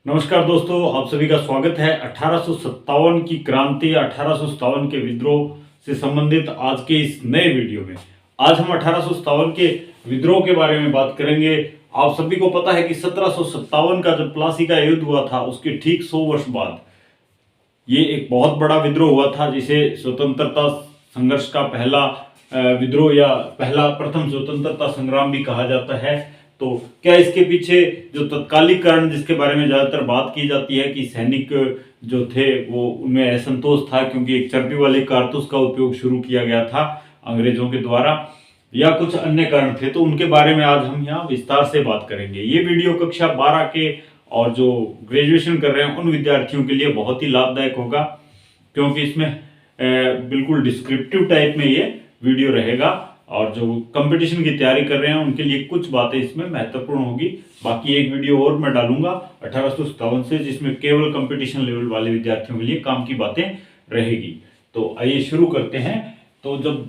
नमस्कार दोस्तों, आप सभी का स्वागत है। 1857 की क्रांति, 1857 के विद्रोह से संबंधित आज के इस नए वीडियो में आज हम 1857 के विद्रोह के बारे में बात करेंगे। आप सभी को पता है कि 1757 का जब प्लासी का युद्ध हुआ था, उसके ठीक 100 वर्ष बाद ये एक बहुत बड़ा विद्रोह हुआ था, जिसे स्वतंत्रता संघर्ष का पहला विद्रोह या पहला प्रथम स्वतंत्रता संग्राम भी कहा जाता है। तो क्या इसके पीछे जो तत्कालिक कारण जिसके बारे में ज्यादातर बात की जाती है कि सैनिक जो थे वो उनमें असंतोष था, क्योंकि एक चर्बी वाले कारतूस का उपयोग शुरू किया गया था अंग्रेजों के द्वारा, या कुछ अन्य कारण थे, तो उनके बारे में आज हम यहाँ विस्तार से बात करेंगे। ये वीडियो कक्षा 12 के और जो ग्रेजुएशन कर रहे हैं उन विद्यार्थियों के लिए बहुत ही लाभदायक होगा, क्योंकि इसमें बिल्कुल डिस्क्रिप्टिव टाइप में ये वीडियो रहेगा, और जो कंपटीशन की तैयारी कर रहे हैं उनके लिए कुछ बातें इसमें महत्वपूर्ण होगी। बाकी एक वीडियो और मैं डालूंगा 1857 से, जिसमें केवल कंपटीशन लेवल वाले विद्यार्थियों के लिए काम की बातें रहेगी। तो आइए शुरू करते हैं। तो जब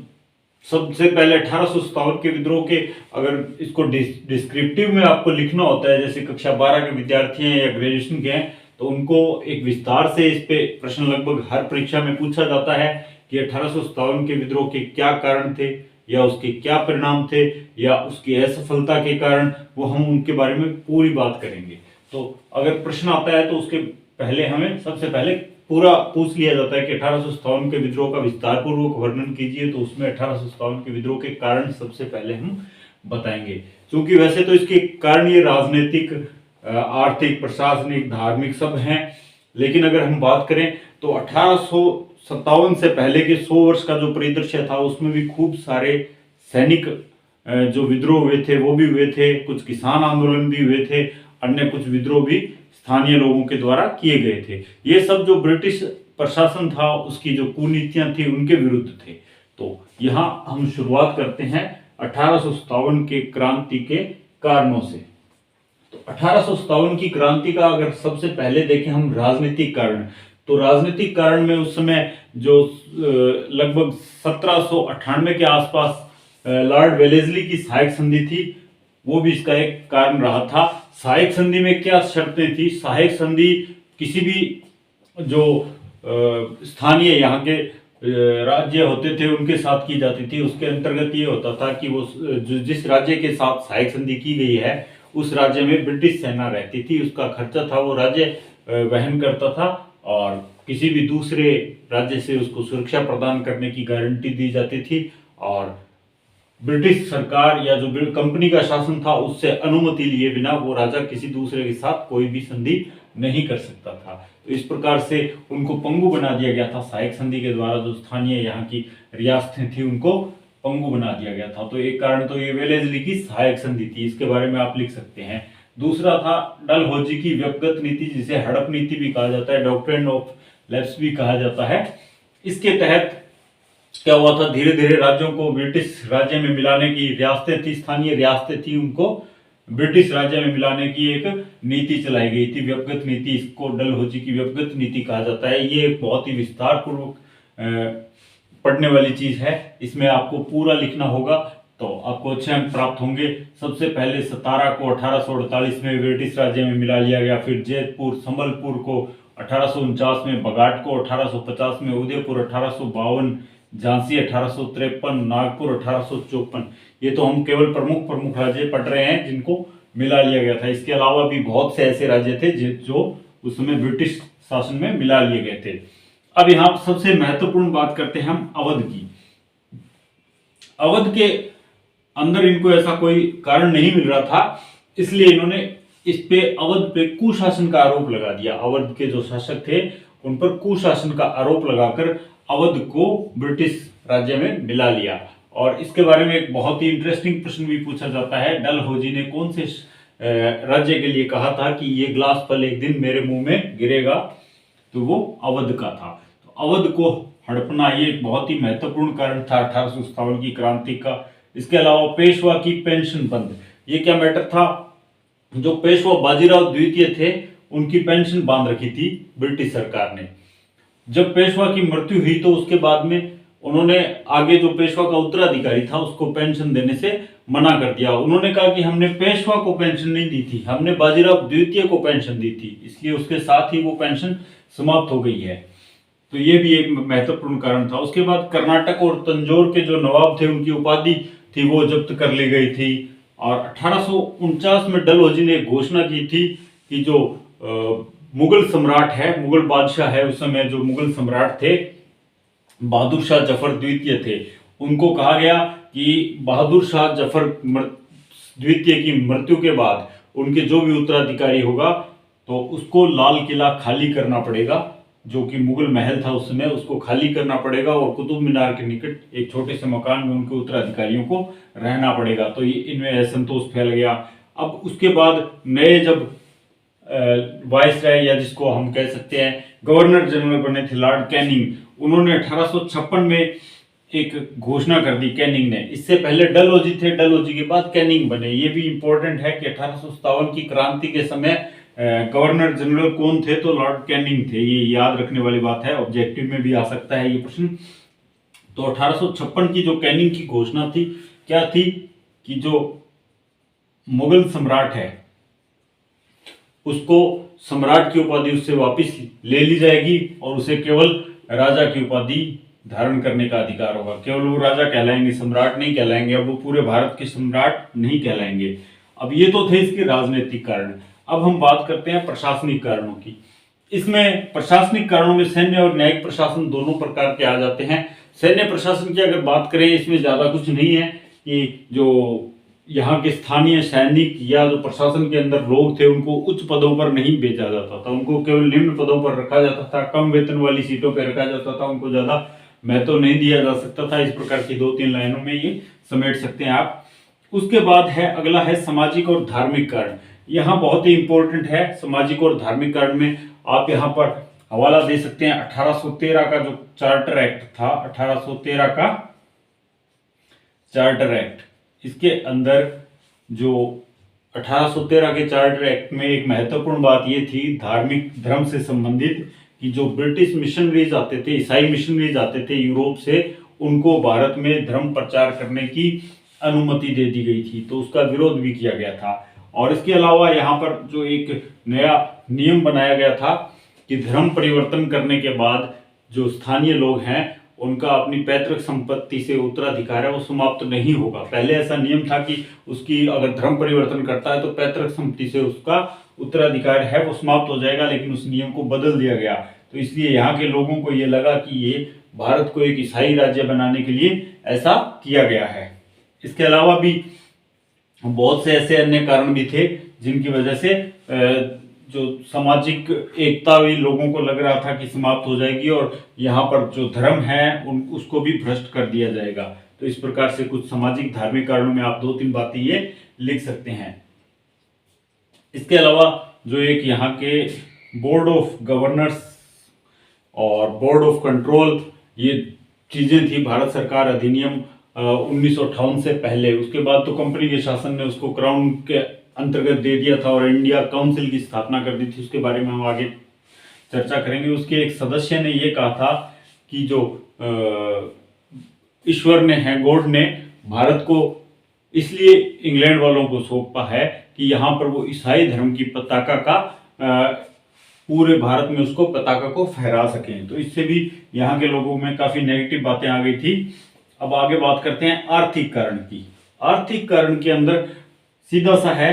सबसे पहले 1857 के विद्रोह के, अगर इसको डिस्क्रिप्टिव में आपको लिखना होता है, जैसे कक्षा 12 के विद्यार्थी हैं या ग्रेजुएशन के हैं, तो उनको एक विस्तार से इस पे प्रश्न लगभग हर परीक्षा में पूछा जाता है कि 1857 के विद्रोह के क्या कारण थे, या उसके क्या परिणाम थे, या उसकी असफलता के कारण, वो हम उनके बारे में पूरी बात करेंगे। तो अगर प्रश्न आता है तो उसके पहले हमें सबसे पहले पूरा पूछ लिया जाता है कि 1857 के विद्रोह का विस्तार पूर्वक वर्णन कीजिए। तो उसमें 1857 के विद्रोह के कारण सबसे पहले हम बताएंगे, क्योंकि वैसे तो इसके कारण ये राजनीतिक, आर्थिक, प्रशासनिक, धार्मिक सब हैं, लेकिन अगर हम बात करें तो 1857 से पहले के 100 वर्ष का जो परिदृश्य था, उसमें भी खूब सारे सैनिक जो विद्रोह हुए थे वो भी हुए थे, कुछ किसान आंदोलन भी हुए थे, अन्य कुछ विद्रोह भी स्थानीय लोगों के द्वारा किए गए थे। ये सब जो ब्रिटिश प्रशासन था उसकी जो कुनीतियां थी उनके विरुद्ध थे। तो यहाँ हम शुरुआत करते हैं 1857 के क्रांति के कारणों से। तो 1857 की क्रांति का अगर सबसे पहले देखें हम राजनीतिक कारण, तो राजनीतिक कारण में उस समय जो लगभग 1798 के आसपास लॉर्ड वेलेस्ली की सहायक संधि थी, वो भी इसका एक कारण रहा था। सहायक संधि में क्या शर्तें थी? सहायक संधि किसी भी जो स्थानीय यहाँ के राज्य होते थे उनके साथ की जाती थी। उसके अंतर्गत ये होता था कि वो जिस राज्य के साथ सहायक संधि की गई है उस राज्य में ब्रिटिश सेना रहती थी, उसका खर्चा था वो राज्य वहन करता था, और किसी भी दूसरे राज्य से उसको सुरक्षा प्रदान करने की गारंटी दी जाती थी, और ब्रिटिश सरकार या जो कंपनी का शासन था उससे अनुमति लिए बिना वो राजा किसी दूसरे के साथ कोई भी संधि नहीं कर सकता था। तो इस प्रकार से उनको पंगु बना दिया गया था सहायक संधि के द्वारा। जो स्थानीय यहाँ की रियासतें थी उनको पंगु बना दिया गया था। तो एक कारण तो ये वेलेस्ली की सहायक संधि थी, इसके बारे में आप लिख सकते हैं। दूसरा था डलहौजी की व्यक्तिगत नीति, जिसे हड़प नीति भी कहा जाता है, डॉक्ट्रिन ऑफ लैप्स भी कहा जाता है। इसके तहत क्या हुआ था, धीरे धीरे राज्यों को ब्रिटिश राज्य में मिलाने की, रियासतें थी, स्थानीय रियासतें थी, उनको ब्रिटिश राज्य में मिलाने की एक नीति चलाई गई थी, व्यक्तिगत नीति। इसको डलहौजी की व्यक्तिगत नीति कहा जाता है। ये एक बहुत ही विस्तार पूर्वक पढ़ने वाली चीज है, इसमें आपको पूरा लिखना होगा तो आपको अच्छे अंक प्राप्त होंगे। सबसे पहले सतारा को 1848 में ब्रिटिश राज्य में मिला लिया गया, फिर जैतपुर, संबलपुर को 1849 में, बघाट को 1850 में, उदयपुर 1852, झांसी 1853, नागपुर 1854। ये तो हम केवल प्रमुख राज्य पढ़ रहे हैं जिनको मिला लिया गया था। इसके अलावा भी बहुत से ऐसे राज्य थे जो उस समय ब्रिटिश शासन में मिला लिए गए थे। अब यहाँ सबसे महत्वपूर्ण बात करते हैं हम अवध की। अवध के अंदर इनको ऐसा कोई कारण नहीं मिल रहा था, इसलिए इन्होंने इस पे अवध पे कुशासन का आरोप लगा दिया। अवध के जो शासक थे उन पर कुशासन का आरोप लगाकर अवध को ब्रिटिश राज्य में मिला लिया। और इसके बारे में एक बहुत ही इंटरेस्टिंग प्रश्न भी पूछा जाता है, डलहौजी ने कौन से राज्य के लिए कहा था कि ये ग्लास फल एक दिन मेरे मुंह में गिरेगा? तो वो अवध का था। तो अवध को हड़पना ये बहुत ही महत्वपूर्ण कारण था 1857 की क्रांति का। इसके अलावा पेशवा की पेंशन बंद, ये क्या मैटर था? जो पेशवा बाजीराव द्वितीय थे उनकी पेंशन बांध रखी थी ब्रिटिश सरकार ने। जब पेशवा की मृत्यु हुई तो उसके बाद में उन्होंने आगे जो पेशवा का उत्तराधिकारी था उसको पेंशन देने से मना कर दिया। उन्होंने कहा कि हमने पेशवा को पेंशन नहीं दी थी, हमने बाजीराव द्वितीय को पेंशन दी थी, इसलिए उसके साथ ही वो पेंशन समाप्त हो गई है। तो ये भी एक महत्वपूर्ण कारण था। उसके बाद कर्नाटक और तंजौर के जो नवाब थे उनकी उपाधि थी वो जब्त कर ली गई थी। और 1849 में डलहौजी ने घोषणा की थी कि जो मुगल सम्राट है, मुगल बादशाह है, उस समय जो मुगल सम्राट थे बहादुर शाह जफर द्वितीय थे, उनको कहा गया कि बहादुर शाह जफर द्वितीय की मृत्यु के बाद उनके जो भी उत्तराधिकारी होगा तो उसको लाल किला खाली करना पड़ेगा, जो कि मुगल महल था उस समय, उसको खाली करना पड़ेगा और कुतुब मीनार के निकट एक छोटे से मकान में उनके उत्तराधिकारियों को रहना पड़ेगा। तो ये इनमें असंतोष फैल गया। अब उसके बाद नए जब वाइसराय या जिसको हम कह सकते हैं गवर्नर जनरल बने थे लॉर्ड कैनिंग, उन्होंने 1856 में एक घोषणा कर दी कैनिंग ने। इससे पहले डलहौजी थे, डलहौजी के बाद कैनिंग बने। ये भी इंपॉर्टेंट है कि 1857 की क्रांति के समय गवर्नर जनरल कौन थे, तो लॉर्ड कैनिंग थे। ये याद रखने वाली बात है, ऑब्जेक्टिव में भी आ सकता है ये प्रश्न। तो 1856 की जो कैनिंग की घोषणा थी क्या थी कि जो मुगल सम्राट है उसको सम्राट की उपाधि उससे वापस ले ली जाएगी और उसे केवल राजा की उपाधि धारण करने का अधिकार होगा। केवल वो राजा कहलाएंगे, सम्राट नहीं कहलाएंगे। अब वो पूरे भारत के सम्राट नहीं कहलाएंगे। अब ये तो थे इसके राजनीतिक कारण। अब हम बात करते हैं प्रशासनिक कारणों की। इसमें प्रशासनिक कारणों में सैन्य और न्यायिक प्रशासन दोनों प्रकार के आ जाते हैं। सैन्य प्रशासन की अगर बात करें, इसमें ज्यादा कुछ नहीं है कि जो यहाँ के स्थानीय सैनिक या जो प्रशासन के अंदर लोग थे उनको उच्च पदों पर नहीं भेजा जाता था, उनको केवल निम्न पदों पर रखा जाता था, कम वेतन वाली सीटों पर रखा जाता था, उनको ज्यादा महत्व नहीं दिया जा सकता था। इस प्रकार की 2-3 लाइनों में ये समेट सकते हैं आप। उसके बाद है अगला है सामाजिक और धार्मिक कारण। यहाँ बहुत ही इंपॉर्टेंट है सामाजिक और धार्मिक कारण में। आप यहाँ पर हवाला दे सकते हैं 1813 का जो चार्टर एक्ट था, 1813 का चार्टर एक्ट। इसके अंदर जो 1813 के चार्टर एक्ट में एक महत्वपूर्ण बात ये थी धार्मिक धर्म से संबंधित कि जो ब्रिटिश मिशनरीज आते थे, ईसाई मिशनरीज आते थे यूरोप से, उनको भारत में धर्म प्रचार करने की अनुमति दे दी गई थी। तो उसका विरोध भी किया गया था। और इसके अलावा यहाँ पर जो एक नया नियम बनाया गया था कि धर्म परिवर्तन करने के बाद जो स्थानीय लोग हैं उनका अपनी पैतृक संपत्ति से उत्तराधिकार है वो समाप्त नहीं होगा। पहले ऐसा नियम था कि उसकी अगर धर्म परिवर्तन करता है तो पैतृक संपत्ति से उसका उत्तराधिकार है वो समाप्त हो जाएगा, लेकिन उस नियम को बदल दिया गया। तो इसलिए यहाँ के लोगों को ये लगा कि ये भारत को एक ईसाई राज्य बनाने के लिए ऐसा किया गया है। इसके अलावा भी बहुत से ऐसे अन्य कारण भी थे जिनकी वजह से जो सामाजिक एकता भी लोगों को लग रहा था कि समाप्त हो जाएगी और यहाँ पर जो धर्म है उसको भी भ्रष्ट कर दिया जाएगा। तो इस प्रकार से कुछ सामाजिक धार्मिक कारणों में आप 2-3 बातें ये लिख सकते हैं। इसके अलावा जो एक यहाँ के बोर्ड ऑफ गवर्नर्स और बोर्ड ऑफ कंट्रोल ये चीजें थी, भारत सरकार अधिनियम 1958 से पहले। उसके बाद तो कंपनी के शासन ने उसको क्राउन के अंतर्गत दे दिया था और इंडिया काउंसिल की स्थापना कर दी थी। उसके बारे में हम आगे चर्चा करेंगे। उसके एक सदस्य ने ये कहा था कि जो ईश्वर ने है, गॉड ने भारत को इसलिए इंग्लैंड वालों को सौंपा है कि यहाँ पर वो ईसाई धर्म की पताका का पूरे भारत में उसको पताका को फहरा सकें। तो इससे भी यहाँ के लोगों में काफी नेगेटिव बातें आ गई थी। अब आगे बात करते हैं आर्थिक कारण की। आर्थिक कारण के अंदर सीधा सा है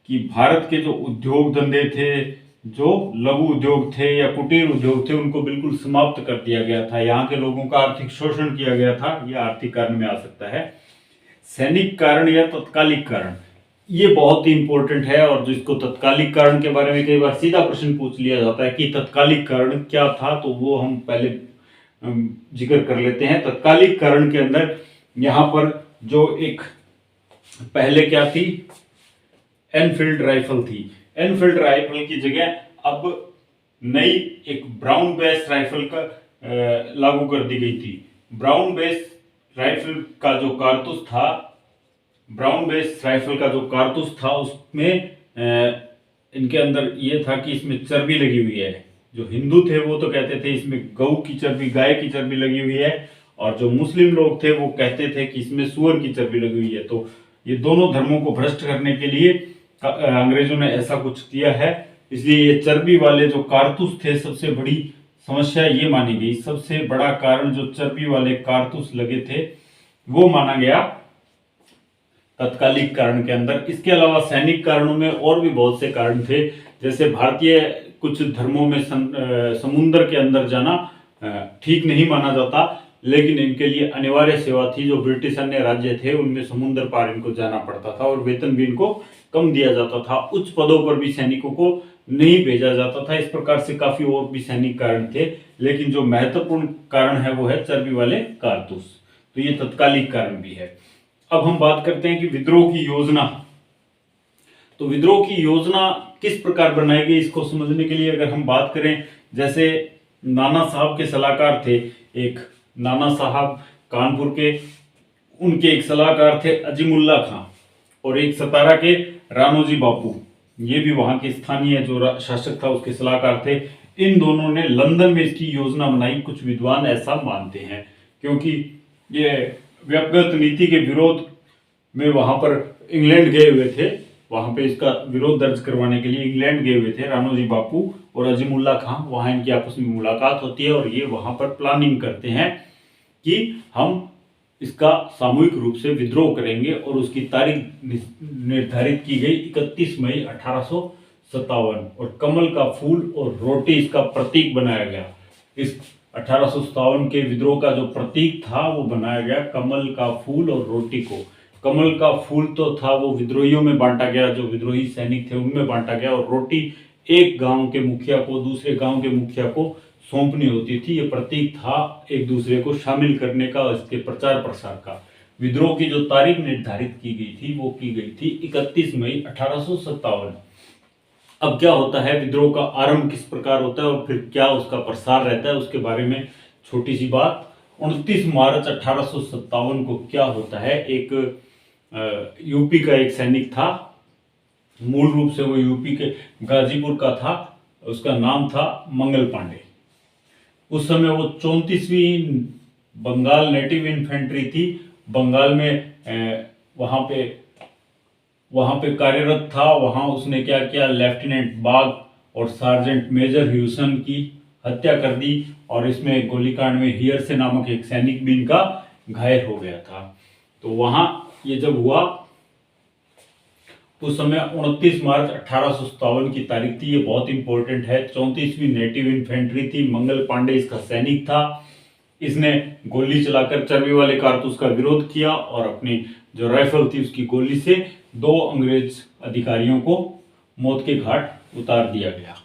कि भारत के जो उद्योग धंधे थे, जो लघु उद्योग थे या कुटीर उद्योग थे, उनको बिल्कुल समाप्त कर दिया गया था। यहाँ के लोगों का आर्थिक शोषण किया गया था। यह आर्थिक कारण में आ सकता है। सैनिक कारण या तत्कालिक कारण, ये बहुत ही इंपॉर्टेंट है और जिसको तत्कालिक कारण के बारे में कई बार सीधा प्रश्न पूछ लिया जाता है कि तत्कालिक कारण क्या था, तो वो हम पहले जिक्र कर लेते हैं। तत्कालिक कारण के अंदर यहाँ पर जो एक पहले क्या थी, एनफील्ड राइफल थी। एनफील्ड राइफल की जगह अब नई एक ब्राउन बेस राइफल का लागू कर दी गई थी। ब्राउन बेस राइफल का जो कारतूस था, ब्राउन बेस राइफल का जो कारतूस था उसमें इनके अंदर ये था कि इसमें चर्बी लगी हुई है। जो हिंदू थे वो तो कहते थे इसमें गऊ की चर्बी, गाय की चर्बी लगी हुई है और जो मुस्लिम लोग थे वो कहते थे कि इसमें सूअर की चर्बी लगी हुई है। तो ये दोनों धर्मों को भ्रष्ट करने के लिए अंग्रेजों ने ऐसा कुछ किया है। इसलिए ये चर्बी वाले जो कारतूस थे, सबसे बड़ी समस्या ये मानी गई, सबसे बड़ा कारण जो चर्बी वाले कारतूस लगे थे वो माना गया तत्कालिक कारण के अंदर। इसके अलावा सैनिक कारणों में और भी बहुत से कारण थे, जैसे भारतीय कुछ धर्मों में समुद्र के अंदर जाना ठीक नहीं माना जाता, लेकिन इनके लिए अनिवार्य सेवा थी। जो ब्रिटिश अन्य राज्य थे उनमें समुद्र पार इनको जाना पड़ता था और वेतन भी इनको कम दिया जाता था। उच्च पदों पर भी सैनिकों को नहीं भेजा जाता था। इस प्रकार से काफी और भी सैनिक कारण थे, लेकिन जो महत्वपूर्ण कारण है वो है चर्बी वाले कारतूस। तो ये तत्कालिक कारण भी है। अब हम बात करते हैं कि विद्रोह की योजना। तो विद्रोह की योजना किस प्रकार बनाई गई, इसको समझने के लिए अगर हम बात करें, जैसे नाना साहब के सलाहकार थे, एक नाना साहब कानपुर के, उनके एक सलाहकार थे अजीमुल्ला खां, और एक सतारा के रानोजी बापू, ये भी वहां के स्थानीय जो शासक था उसके सलाहकार थे। इन दोनों ने लंदन में इसकी योजना बनाई। कुछ विद्वान ऐसा मानते हैं, क्योंकि ये व्यक्तिगत नीति के विरोध में वहां पर इंग्लैंड गए हुए थे, वहां पे इसका विरोध दर्ज करवाने के लिए इंग्लैंड गए हुए थे रानोजी बापू और अजीमुल्ला खां। वहां इनकी आपस में मुलाकात होती है और ये वहां पर प्लानिंग करते हैं कि हम इसका सामूहिक रूप से विद्रोह करेंगे, और उसकी तारीख निर्धारित की गई 31 मई 1857, और कमल का फूल और रोटी इसका प्रतीक बनाया गया। इस 1857 के विद्रोह का जो प्रतीक था वो बनाया गया कमल का फूल और रोटी को। कमल का फूल तो था वो विद्रोहियों में बांटा गया, जो विद्रोही सैनिक थे उनमें बांटा गया, और रोटी एक गांव के मुखिया को दूसरे गांव के मुखिया को सौंपनी होती थी। ये प्रतीक था एक दूसरे को शामिल करने का, इसके प्रचार प्रसार का। विद्रोह की जो तारीख निर्धारित की गई थी वो की गई थी 31 मई 1857। अब क्या होता है, विद्रोह का आरंभ किस प्रकार होता है और फिर क्या उसका प्रसार रहता है, उसके बारे में छोटी सी बात। 29 मार्च 1857 को क्या होता है, एक यूपी का एक सैनिक था, मूल रूप से वो यूपी के गाजीपुर का था, उसका नाम था मंगल पांडे। उस समय वो 34वीं बंगाल नेटिव इन्फेंट्री थी, बंगाल में वहां पे कार्यरत था। वहां उसने क्या किया, लेफ्टिनेंट बाग और सार्जेंट मेजर ह्यूसन की हत्या कर दी, और इसमें गोलीकांड में हियरसे नामक एक सैनिक भी इनका घायल हो गया था। तो वहां ये जब हुआ उस समय 29 मार्च 1857 की तारीख थी। ये बहुत इंपॉर्टेंट है। 34वीं नेटिव इन्फेंट्री थी, मंगल पांडे इसका सैनिक था। इसने गोली चलाकर चर्बी वाले कारतूस का विरोध किया और अपनी जो राइफल थी उसकी गोली से 2 अंग्रेज अधिकारियों को मौत के घाट उतार दिया गया।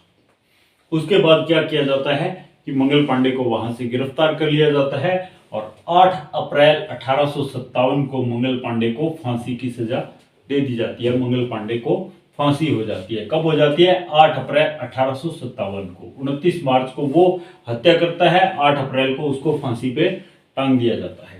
उसके बाद क्या किया जाता है कि मंगल पांडे को वहां से गिरफ्तार कर लिया जाता है, और 8 अप्रैल 1857 को मंगल पांडे को फांसी की सजा दे दी जाती है। मंगल पांडे को फांसी हो जाती है। कब हो जाती है? 8 अप्रैल 1857 को। 29 मार्च को वो हत्या करता है, 8 अप्रैल को उसको फांसी पे टांग दिया जाता है।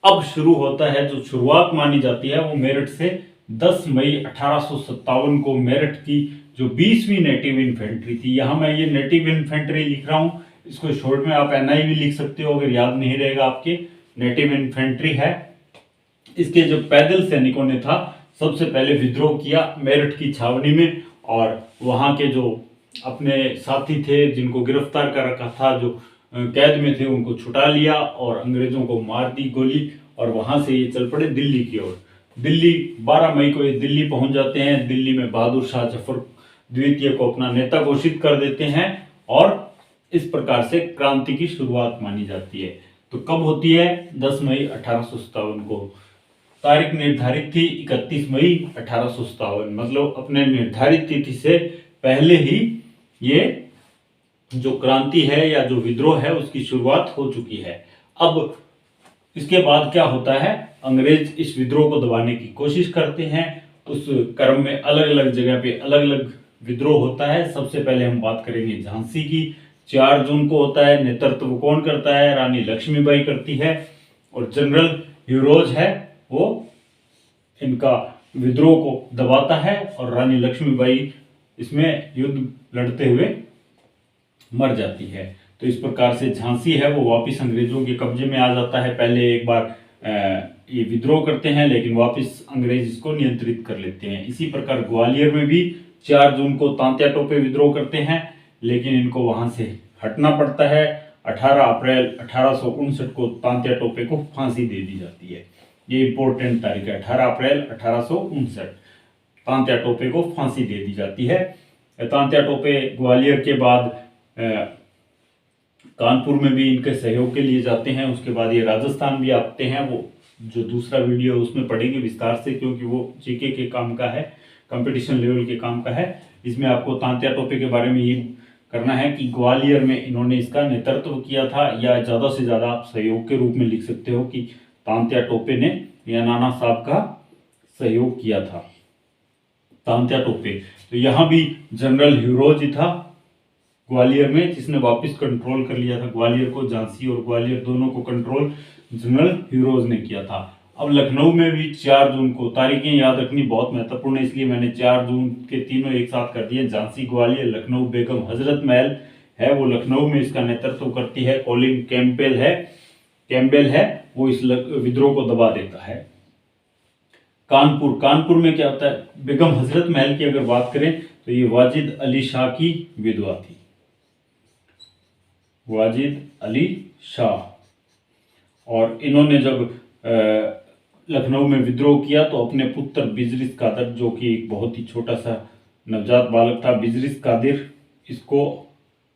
अब शुरू होता है, जो शुरुआत मानी जाती है वो मेरठ से। 10 मई 1857 को मेरठ की जो 20वीं नेटिव इन्फेंट्री थी, यहाँ मैं ये नेटिव इन्फेंट्री लिख रहा हूँ, इसको शॉर्ट में आप एनआई भी लिख सकते हो अगर याद नहीं रहेगा आपके। नेटिव इन्फेंट्री है। इसके जो पैदल सैनिकों ने था सबसे पहले विद्रोह किया मेरठ की छावनी में, और वहां के जो अपने साथी थे जिनको गिरफ्तार कर रखा था, जो कैद में थे, उनको छुटा लिया और अंग्रेजों को मार दी गोली, और वहां से ये चल पड़े दिल्ली की ओर। दिल्ली 12 मई को ये दिल्ली पहुंच जाते हैं। दिल्ली में बहादुर शाह जफर द्वितीय को अपना नेता घोषित कर देते हैं, और इस प्रकार से क्रांति की शुरुआत मानी जाती है। तो कब होती है? 10 मई 1857 को। तारीख निर्धारित थी 31 मई 1857, मतलब अपने निर्धारित तिथि से पहले ही ये जो क्रांति है या जो विद्रोह है उसकी शुरुआत हो चुकी है। अब इसके बाद क्या होता है, अंग्रेज इस विद्रोह को दबाने की कोशिश करते हैं। उस क्रम में अलग अलग जगह पे अलग अलग विद्रोह होता है। सबसे पहले हम बात करेंगे झांसी की। 4 जून को होता है। नेतृत्व कौन करता है? रानी लक्ष्मीबाई करती है, और जनरल ह्यूरोज है वो इनका विद्रोह को दबाता है, और रानी लक्ष्मीबाई इसमें युद्ध लड़ते हुए मर जाती है। तो इस प्रकार से झांसी है वो वापस अंग्रेजों के कब्जे में आ जाता है। पहले एक बार ये विद्रोह करते हैं, लेकिन वापस अंग्रेज इसको नियंत्रित कर लेते हैं। इसी प्रकार ग्वालियर में भी 4 जून को तांत्या टोपे विद्रोह करते हैं, लेकिन इनको वहां से हटना पड़ता है। 18 अप्रैल 1859 को तांत्या टोपे को फांसी दे दी जाती है। ये इंपॉर्टेंट तारीख है, 18 अप्रैल 1859 तांत्या टोपे को फांसी दे दी जाती है। तांत्या टोपे ग्वालियर के बाद कानपुर में भी इनके सहयोग के लिए जाते हैं। उसके बाद ये राजस्थान भी आते हैं, वो जो दूसरा वीडियो है उसमें पढ़ेंगे विस्तार से, क्योंकि वो जीके के काम का है, कंपटीशन लेवल के काम का है। इसमें आपको तांत्या टोपे के बारे में ये करना है कि ग्वालियर में इन्होंने इसका नेतृत्व किया था, या ज़्यादा से ज़्यादा आप सहयोग के रूप में लिख सकते हो कि तांत्या टोपे ने या नाना साहब का सहयोग किया था। तांत्या टोपे, तो यहाँ भी जनरल हीरोज ही था ग्वालियर में, जिसने वापस कंट्रोल कर लिया था ग्वालियर को। झांसी और ग्वालियर दोनों को कंट्रोल जनरल हीरोज ने किया था। अब लखनऊ में भी 4 जून को, तारीखें याद रखनी बहुत महत्वपूर्ण है, इसलिए मैंने 4 जून के तीनों एक साथ कर दिए। झांसी, ग्वालियर, लखनऊ। बेगम हजरत महल है वो लखनऊ में इसका नेतृत्व करती है। कॉलिन कैम्पबेल है वो इस विद्रोह को दबा देता है। कानपुर में क्या होता है, बेगम हजरत महल की अगर बात करें तो ये वाजिद अली शाह की विधवा थी, वाजिद अली शाह। और इन्होंने जब लखनऊ में विद्रोह किया तो अपने पुत्र बिजरिस कादिर, जो कि एक बहुत ही छोटा सा नवजात बालक था, बिजरिस कादिर, इसको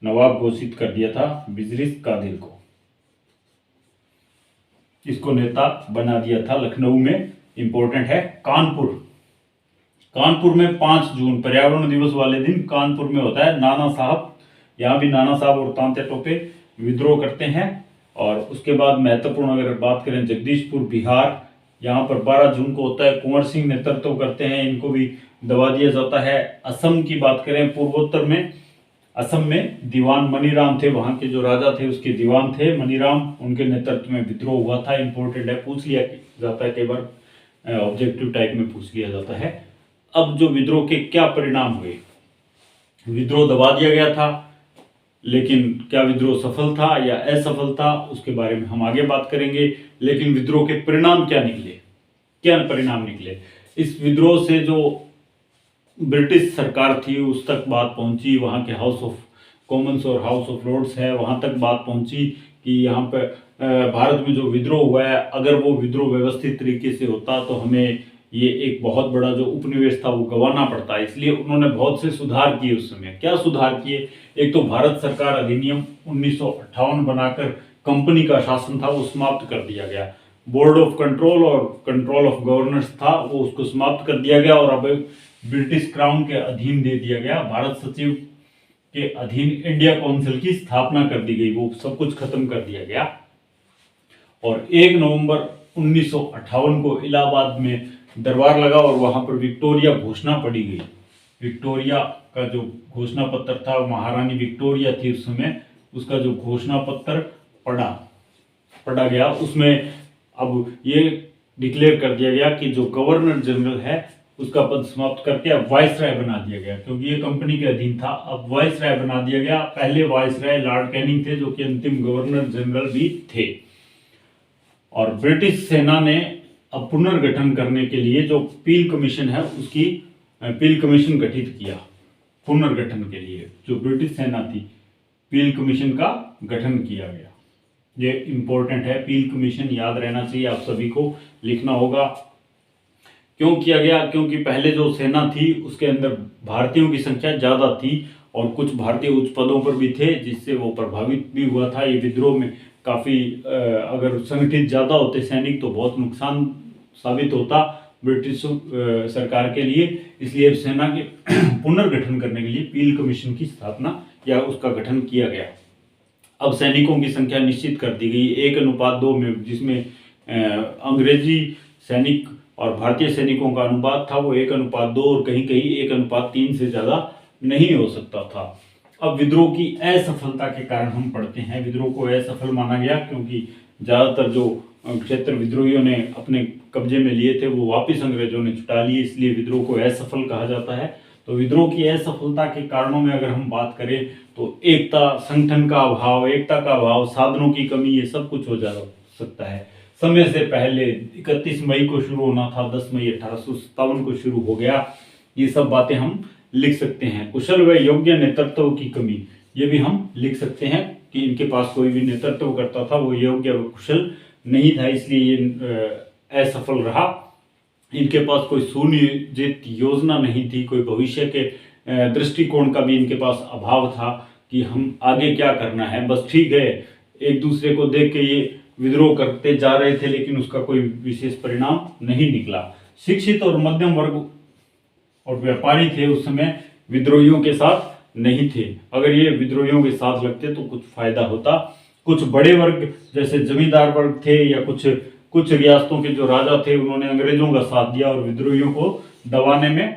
नवाब घोषित कर दिया था। बिजरिस कादिर को इसको नेता बना दिया था लखनऊ में। इंपॉर्टेंट है कानपुर में 5 जून पर्यावरण दिवस वाले दिन कानपुर में होता है नाना साहब। यहाँ भी नाना साहब और तांत्या टोपे विद्रोह करते हैं। और उसके बाद महत्वपूर्ण अगर बात करें जगदीशपुर बिहार, यहाँ पर 12 जून को होता है। कुंवर सिंह नेतृत्व करते हैं, इनको भी दबा दिया जाता है। असम की बात करें, पूर्वोत्तर में असम में दीवान मनीराम थे, वहाँ के जो राजा थे उसके दीवान थे मनीराम, उनके नेतृत्व में विद्रोह हुआ था। इंपॉर्टेंट है, पूछ लिया जाता है कई बार, ऑब्जेक्टिव टाइप में पूछ लिया जाता है। अब जो विद्रोह के क्या परिणाम हुए, विद्रोह दबा दिया गया था, लेकिन क्या विद्रोह सफल था या असफल था उसके बारे में हम आगे बात करेंगे। लेकिन विद्रोह के परिणाम क्या परिणाम निकले, इस विद्रोह से जो ब्रिटिश सरकार थी उस तक बात पहुंची, वहाँ के हाउस ऑफ कॉमन्स और हाउस ऑफ लॉर्ड्स है वहाँ तक बात पहुंची कि यहाँ पर भारत में जो विद्रोह हुआ है, अगर वो विद्रोह व्यवस्थित तरीके से होता तो हमें ये एक बहुत बड़ा जो उपनिवेश था वो गंवाना पड़ता। इसलिए उन्होंने बहुत से सुधार किए। उस समय क्या सुधार किए, एक तो भारत सरकार अधिनियम 1958 बनाकर कंपनी का शासन था वो समाप्त कर दिया गया। बोर्ड ऑफ कंट्रोल और कंट्रोल ऑफ गवर्नेंस था वो उसको समाप्त कर दिया गया और अब ब्रिटिश क्राउन के अधीन दे दिया गया। भारत सचिव के अधीन इंडिया काउंसिल की स्थापना कर दी गई, वो सब कुछ खत्म कर दिया गया। और 1 नवंबर 1958 को इलाहाबाद में दरबार लगा और वहां पर विक्टोरिया घोषणा पढ़ी गई। विक्टोरिया का जो घोषणा पत्र था, महारानी विक्टोरिया थी उस समय, उसका जो घोषणा पत्र पढ़ा गया, उसमें अब ये डिक्लेयर कर दिया गया कि जो गवर्नर जनरल है उसका पद समाप्त करके अब वाइसराय बना दिया गया, क्योंकि ये कंपनी के अधीन था। अब वाइसराय बना दिया गया। पहले वाइसराय लॉर्ड कैनिंग थे, जो कि अंतिम गवर्नर जनरल भी थे। और ब्रिटिश सेना ने अब पुनर्गठन करने के लिए जो पील कमीशन है उसकी पील कमीशन गठित किया। पुनर्गठन के लिए जो ब्रिटिश सेना थी, पील कमीशन का गठन किया गया। ये इंपॉर्टेंट है, पील कमीशन याद रहना चाहिए, आप सभी को लिखना होगा। क्यों किया गया, क्योंकि पहले जो सेना थी उसके अंदर भारतीयों की संख्या ज़्यादा थी और कुछ भारतीय उच्च पदों पर भी थे, जिससे वो प्रभावित भी हुआ था। ये विद्रोह में काफ़ी अगर संगठित ज़्यादा होते सैनिक तो बहुत नुकसान साबित होता ब्रिटिश सरकार के लिए। इसलिए सेना के पुनर्गठन करने के लिए पील कमीशन की स्थापना या उसका गठन किया गया। अब सैनिकों की संख्या निश्चित कर दी गई 1:2 में, जिसमें अंग्रेजी सैनिक और भारतीय सैनिकों का अनुपात था वो 1:2 और कहीं कहीं 1:3 से ज़्यादा नहीं हो सकता था। अब विद्रोह की असफलता के कारण हम पढ़ते हैं, विद्रोह को असफल माना गया क्योंकि ज़्यादातर जो क्षेत्र विद्रोहियों ने अपने कब्जे में लिए थे वो वापस अंग्रेजों ने छुटा लिए, इसलिए विद्रोह को असफल कहा जाता है। तो विद्रोह की असफलता के कारणों में अगर हम बात करें तो एकता, संगठन का अभाव, एकता का अभाव, साधनों की कमी, ये सब कुछ हो जा सकता है। समय से पहले 31 मई को शुरू होना था, 10 मई 1857 को शुरू हो गया। ये सब बातें हम लिख सकते हैं। कुशल व योग्य नेतृत्व की कमी, ये भी हम लिख सकते हैं कि इनके पास कोई भी नेतृत्व करता था वो योग्य व कुशल नहीं था, इसलिए ये असफल रहा। इनके पास कोई सुनियोजित योजना नहीं थी, कोई भविष्य के दृष्टिकोण का भी इनके पास अभाव था कि हम आगे क्या करना है। बस ठीक है, एक दूसरे को देख के ये विद्रोह करते जा रहे थे, लेकिन उसका कोई विशेष परिणाम नहीं निकला। शिक्षित और मध्यम वर्ग और व्यापारी थे उस समय, विद्रोहियों के साथ नहीं थे। अगर ये विद्रोहियों के साथ लगते तो कुछ फायदा होता। कुछ बड़े वर्ग जैसे जमींदार वर्ग थे या कुछ रियासतों के जो राजा थे, उन्होंने अंग्रेजों का साथ दिया और विद्रोहियों को दबाने में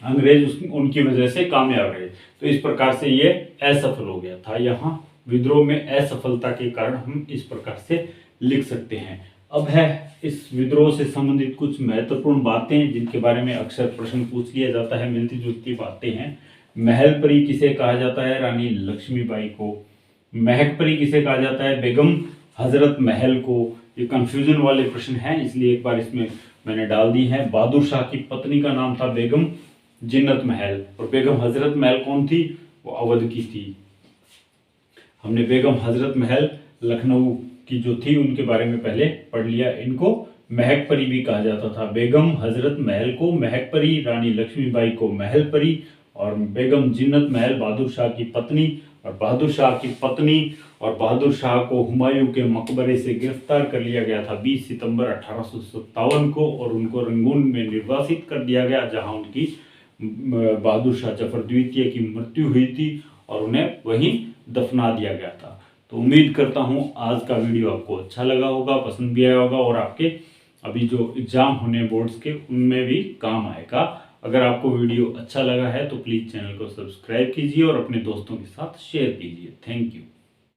अंग्रेज उनकी वजह से कामयाब रहे। तो इस प्रकार से ये असफल हो गया था। यहाँ विद्रोह में असफलता के कारण हम इस प्रकार से लिख सकते हैं। अब है इस विद्रोह से संबंधित कुछ महत्वपूर्ण बातें जिनके बारे में अक्सर प्रश्न पूछ लिया जाता है, मिलती जुलती बातें हैं। महलपरी किसे कहा जाता है? रानी लक्ष्मीबाई को। महकपरी किसे कहा जाता है? बेगम हजरत महल को। ये कंफ्यूजन वाले प्रश्न हैं, इसलिए एक बार इसमें मैंने डाल दी है। बहादुर शाह की पत्नी का नाम था बेगम जिन्नत महल, और बेगम हजरत महल कौन थी? वो अवध की थी। हमने बेगम हजरत महल लखनऊ की जो थी उनके बारे में पहले पढ़ लिया। इनको महकपरी भी कहा जाता था। बेगम हजरत महल को महकपरी, रानी लक्ष्मीबाई को महलपरी, और बेगम जिन्नत महल बहादुर शाह की पत्नी। और बहादुर शाह की पत्नी और बहादुर शाह को हुमायूं के मकबरे से गिरफ्तार कर लिया गया था 20 सितंबर 1857 को, और उनको रंगून में निर्वासित कर दिया गया, जहां उनकी बहादुर शाह जफर द्वितीय की मृत्यु हुई थी और उन्हें वहीं दफना दिया गया था। तो उम्मीद करता हूँ आज का वीडियो आपको अच्छा लगा होगा, पसंद भी आया होगा, और आपके अभी जो एग्जाम होने बोर्ड्स के उनमें भी काम आएगा। अगर आपको वीडियो अच्छा लगा है तो प्लीज़ चैनल को सब्सक्राइब कीजिए और अपने दोस्तों के साथ शेयर कीजिए। Thank you.